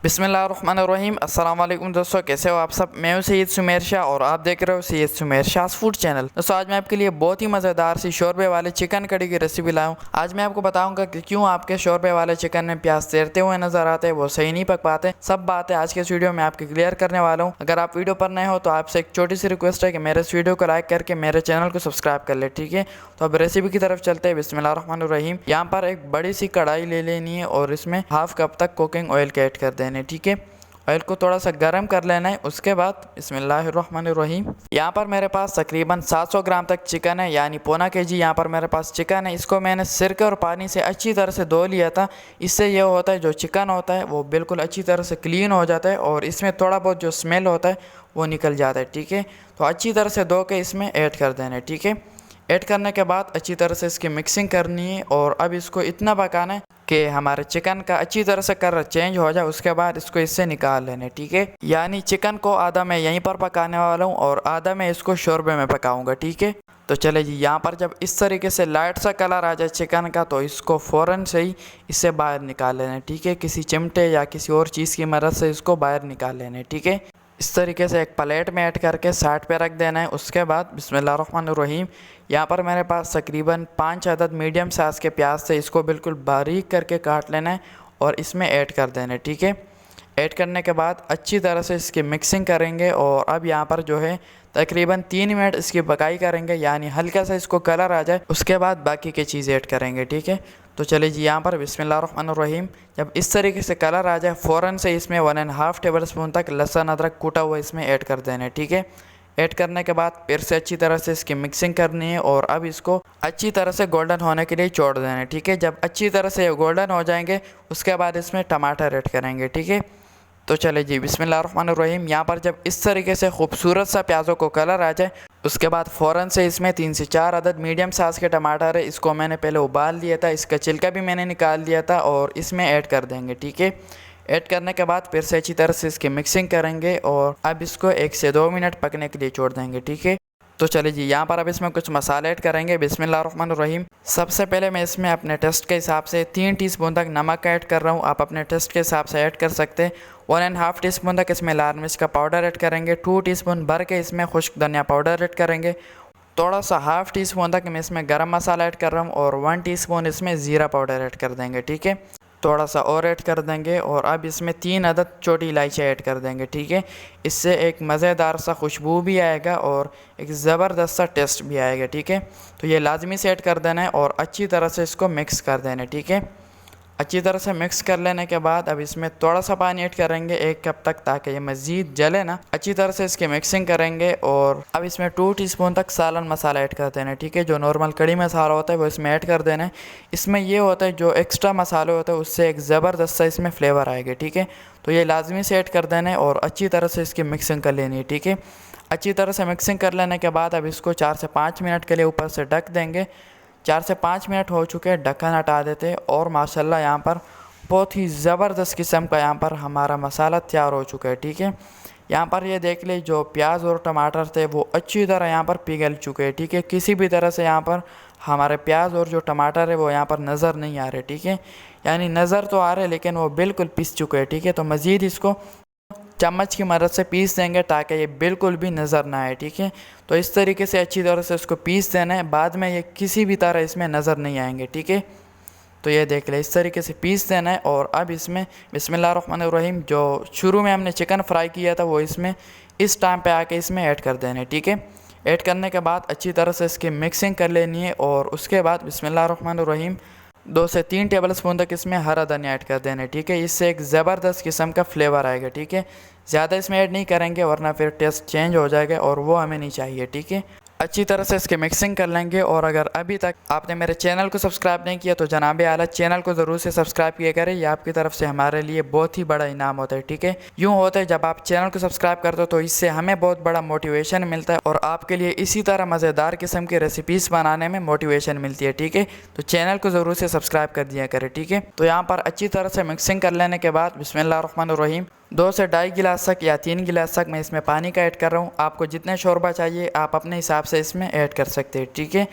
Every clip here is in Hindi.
बिस्मिल्लाहिर्रहमानिर्रहीम। अस्सलाम वालेकुम दोस्तों, कैसे हो आप सब। मैं हूं सैयद सुमेर शाह और आप देख रहे हो सैयद सुमेर शाह फूड चैनल। दोस्तों आज मैं आपके लिए बहुत ही मज़ेदार सी शोरबे वाले चिकन कड़ी की रेसिपी लाया हूं। आज मैं आपको बताऊंगा कि क्यों आपके शोरबे वाले चिकन में प्याज तैरते हुए नजर आते हैं, वो सही नहीं पक पाते। सब बातें आज के इस वीडियो में आपके क्लियर करने वाला हूँ। अगर आप वीडियो पर नए हो तो आपसे एक छोटी सी रिक्वेस्ट है कि मेरे इस वीडियो को लाइक करके मेरे चैनल को सब्सक्राइब कर ले, ठीक है। तो अब रेसिपी की तरफ चलते हैं। बिस्मिल्लाहिर्रहमानिर्रहीम। यहाँ पर एक बड़ी सी कढ़ाई ले लेनी है और इसमें हाफ कप तक कुकिंग ऑयल के ऐड कर देने, ठीक है। ऑयल को थोड़ा सा गर्म कर लेना है। उसके बाद बिस्मिल्लाहिर्रहमानिर्रहीम, यहाँ पर मेरे पास तकरीबन 700 ग्राम तक चिकन है, यानी पौना केजी यहाँ पर मेरे पास चिकन है। इसको मैंने सिरके और पानी से अच्छी तरह से धो लिया था। इससे ये होता है जो चिकन होता है वो बिल्कुल अच्छी तरह से क्लीन हो जाता है और इसमें थोड़ा बहुत जो स्मेल होता है वो निकल जाता है, ठीक है। तो अच्छी तरह से धो के इसमें ऐड कर देना है, ठीक है। ऐड करने के बाद अच्छी तरह से इसकी मिक्सिंग करनी है और अब इसको इतना पकाना है कि हमारे चिकन का अच्छी तरह से कलर चेंज हो जाए। उसके बाद इसको इससे निकाल लेने, ठीक है। यानी चिकन को आधा मैं यहीं पर पकाने वाला हूँ और आधा मैं इसको शोरबे में पकाऊंगा, ठीक है। तो चले जी, यहाँ पर जब इस तरीके से लाइट सा कलर आ जाए चिकन का तो इसको फ़ौरन से ही इससे बाहर निकाल लेना, ठीक है। किसी चिमटे या किसी और चीज़ की मदद से इसको बाहर निकाल लेने, ठीक है। इस तरीके से एक प्लेट में ऐड करके साइड पे रख देना है। उसके बाद बिस्मिल्लाहिर्रहमानिर्रहीम, यहाँ पर मेरे पास तकरीबन 5 अदद मीडियम साइज़ के प्याज थे। इसको बिल्कुल बारीक करके काट लेना है और इसमें ऐड कर देना है, ठीक है। ऐड करने के बाद अच्छी तरह से इसकी मिक्सिंग करेंगे और अब यहाँ पर जो है तकरीबन 3 मिनट इसकी पकाई करेंगे, यानी हल्का सा इसको कलर आ जाए। उसके बाद बाकी की चीज़ ऐड करेंगे, ठीक है। तो चलिए जी, यहाँ पर बिस्मिल्लाहिर्रहमानिर्रहीम, जब इस तरीके से कलर आ जाए फ़ौरन से इसमें 1.5 टेबल स्पून तक लहसुन अदरक कूटा हुआ इसमें ऐड कर देना है, ठीक है। ऐड करने के बाद फिर से अच्छी तरह से इसकी मिक्सिंग करनी है और अब इसको अच्छी तरह से गोल्डन होने के लिए छोड़ देना है, ठीक है। जब अच्छी तरह से ये गोल्डन हो जाएंगे उसके बाद इसमें टमाटर ऐड करेंगे, ठीक है। तो चले जी, बिस्मिल्लाहिर्रहमानिर्रहीम, यहाँ पर जब इस तरीके से खूबसूरत सा प्याज़ों को कलर आ जाए उसके बाद फ़ौरन से इसमें 3 से 4 अदद मीडियम साइज़ के टमाटर है। इसको मैंने पहले उबाल लिया था, इसका छिलका भी मैंने निकाल दिया था और इसमें ऐड कर देंगे, ठीक है। ऐड करने के बाद फिर से अच्छी तरह से इसकी मिक्सिंग करेंगे और अब इसको 1 से 2 मिनट पकने के लिए छोड़ देंगे, ठीक है। तो चलिए जी, यहाँ पर अब इसमें कुछ मसाले ऐड करेंगे। बिस्मिल्लाहिर्रहमानिर्रहीम, सबसे पहले मैं इसमें अपने टेस्ट के हिसाब से 3 टीस्पून तक नमक ऐड कर रहा हूँ। आप अपने टेस्ट के हिसाब से ऐड कर सकते हैं। 1.5 टीस्पून तक इसमें लाल मिर्च का पाउडर ऐड करेंगे। 2 टीस्पून भर के इसमें खुश्क धनिया पाउडर ऐड करेंगे। थोड़ा सा हाफ टी स्पून तक मैं इसमें गरम मसाला ऐड कर रहा हूँ और 1 टीस्पून इसमें ज़ीरा पाउडर ऐड कर देंगे, ठीक है। थोड़ा सा और ऐड कर देंगे और अब इसमें 3 अदद छोटी इलायची ऐड कर देंगे, ठीक है। इससे एक मज़ेदार सा खुशबू भी आएगा और एक ज़बरदस्त सा टेस्ट भी आएगा, ठीक है। तो ये लाजमी से ऐड कर देना है और अच्छी तरह से इसको मिक्स कर देना है, ठीक है। अच्छी तरह से मिक्स कर लेने के बाद अब इसमें थोड़ा सा पानी ऐड करेंगे 1 कप तक, ताकि ये मज़ीद जले ना। अच्छी तरह से इसकी मिक्सिंग करेंगे और अब इसमें 2 टीस्पून तक सालन मसाला ऐड कर देना है, ठीक है। जो नॉर्मल कड़ी मसाला होता है वो इसमें ऐड कर देना है। इसमें ये होता है जो एक्स्ट्रा मसाले होते हैं उससे एक ज़बरदस्त सा इसमें फ्लेवर आएगा, ठीक है। तो ये लाजमी से ऐड कर देना है और अच्छी तरह से इसकी मिक्सिंग कर लेनी है, ठीक है। अच्छी तरह से मिक्सिंग कर लेने के बाद अब इसको 4 से 5 मिनट के लिए ऊपर से ढक देंगे। 4 से 5 मिनट हो चुके हैं, ढक्कन हटा देते और माशाल्लाह यहाँ पर बहुत ही ज़बरदस्त किस्म का यहाँ पर हमारा मसाला तैयार हो चुका है, ठीक है। यहाँ पर ये देख ले, जो प्याज और टमाटर थे वो अच्छी तरह यहाँ पर पिघल चुके हैं, ठीक है। किसी भी तरह से यहाँ पर हमारे प्याज और जो टमाटर है वो यहाँ पर नज़र नहीं आ रहे, ठीक है। यानी नज़र तो आ रहे लेकिन वो बिल्कुल पिस चुके हैं, ठीक है। तो मज़ीद इसको चम्मच की मदद से पीस देंगे ताकि ये बिल्कुल भी नज़र ना आए, ठीक है। तो इस तरीके से अच्छी तरह से इसको पीस देना है, बाद में ये किसी भी तरह इसमें नज़र नहीं आएंगे, ठीक है। तो ये देख ले, इस तरीके से पीस देना है और अब इसमें बिस्मिल्लाहिर्रहमानिर्रहीम, जो शुरू में हमने चिकन फ्राई किया था वो इसमें इस टाइम पे आके इसमें ऐड कर देना है, ठीक है। ऐड करने के बाद अच्छी तरह से इसकी मिक्सिंग कर लेनी है और उसके बाद बिस्मिल्लाहिर्रहमानिर्रहीम 2 से 3 टेबल स्पून तक इसमें हरा धनिया ऐड कर देना है, ठीक है। इससे एक ज़बरदस्त किस्म का फ्लेवर आएगा, ठीक है। ज़्यादा इसमें ऐड नहीं करेंगे वरना फिर टेस्ट चेंज हो जाएगा और वो हमें नहीं चाहिए, ठीक है। अच्छी तरह से इसके मिक्सिंग कर लेंगे और अगर अभी तक आपने मेरे चैनल को सब्सक्राइब नहीं किया तो जनाब आला चैनल को ज़रूर से सब्सक्राइब किया करें। ये आपकी तरफ से हमारे लिए बहुत ही बड़ा इनाम होता है, ठीक है। यूँ होता है जब आप चैनल को सब्सक्राइब करते हो तो इससे हमें बहुत बड़ा मोटिवेशन मिलता है और आपके लिए इसी तरह मज़ेदार किस्म की रेसिपीज़ बनाने में मोटिवेशन मिलती है, ठीक है। तो चैनल को ज़रूर से सब्सक्राइब कर दिया करें, ठीक है। तो यहाँ पर अच्छी तरह से मिक्सिंग कर लेने के बाद बिस्मिल्लाहिर्रहमानिर्रहीम 2 से 2.5 गिलास तक या 3 गिलास तक मैं इसमें पानी का ऐड कर रहा हूँ। आपको जितने शोरबा चाहिए आप अपने हिसाब से इसमें ऐड कर सकते हैं, ठीक है।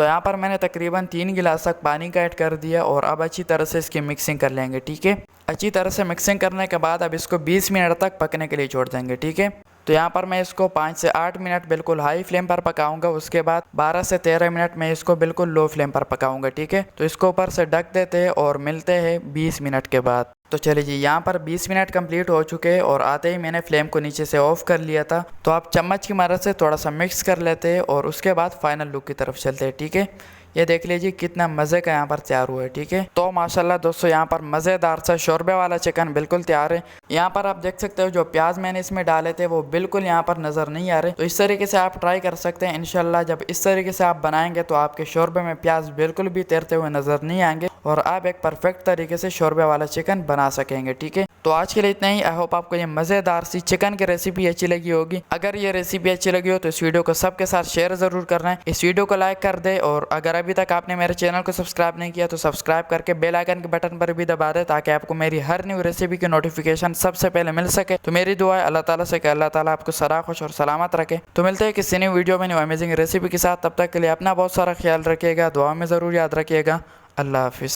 तो यहाँ पर मैंने तकरीबन 3 गिलास तक पानी का ऐड कर दिया और अब अच्छी तरह से इसकी मिक्सिंग कर लेंगे। ठीक है, अच्छी तरह से मिक्सिंग करने के बाद अब इसको 20 मिनट तक पकने के लिए छोड़ देंगे। ठीक है, तो यहाँ पर मैं इसको 5 से 8 मिनट बिल्कुल हाई फ्लेम पर पकाऊंगा। उसके बाद 12 से 13 मिनट में इसको बिल्कुल लो फ्लेम पर पकाऊंगा। ठीक है, तो इसको ऊपर से ढक देते हैं और मिलते हैं 20 मिनट के बाद। तो चलिए जी, यहाँ पर 20 मिनट कंप्लीट हो चुके हैं और आते ही मैंने फ्लेम को नीचे से ऑफ कर लिया था। तो आप चम्मच की मदद से थोड़ा सा मिक्स कर लेते हैं और उसके बाद फाइनल लुक की तरफ चलते हैं। ठीक है, ये देख लीजिए कितना मज़े का यहाँ पर तैयार हुआ है। ठीक है, तो माशाल्लाह दोस्तों यहाँ पर मज़ेदार सा शोरबे वाला चिकन बिल्कुल तैयार है। यहाँ पर आप देख सकते हो जो प्याज मैंने इसमें डाले थे वो बिल्कुल यहाँ पर नज़र नहीं आ रहे। तो इस तरीके से आप ट्राई कर सकते हैं। इंशाल्लाह जब इस तरीके से आप बनाएंगे तो आपके शोरबे में प्याज बिल्कुल भी तैरते हुए नज़र नहीं आएंगे और आप एक परफेक्ट तरीके से शोरबे वाला चिकन बना सकेंगे। ठीक है, तो आज के लिए इतना ही। आई होप आपको ये मज़ेदार सी चिकन की रेसिपी अच्छी लगी होगी। अगर ये रेसिपी अच्छी लगी हो तो इस वीडियो को सबके साथ शेयर ज़रूर करना है। इस वीडियो को लाइक कर दे और अगर अभी तक आपने मेरे चैनल को सब्सक्राइब नहीं किया तो सब्सक्राइब करके बेल आइकन के बटन पर भी दबा दे ताकि आपको मेरी हर न्यू रेसिपी की नोटिफिकेशन सबसे पहले मिल सके। तो मेरी दुआ है अल्लाह ताला से कि अल्लाह ताला आपको सदा खुश और सलामत रखे। तो मिलते हैं किसी न्यू वीडियो में न्यू अमेजिंग रेसिपी के साथ। तब तक के लिए अपना बहुत सारा ख्याल रखिएगा, दुआ में ज़रूर याद रखिएगा। अल्लाह हाफिज़।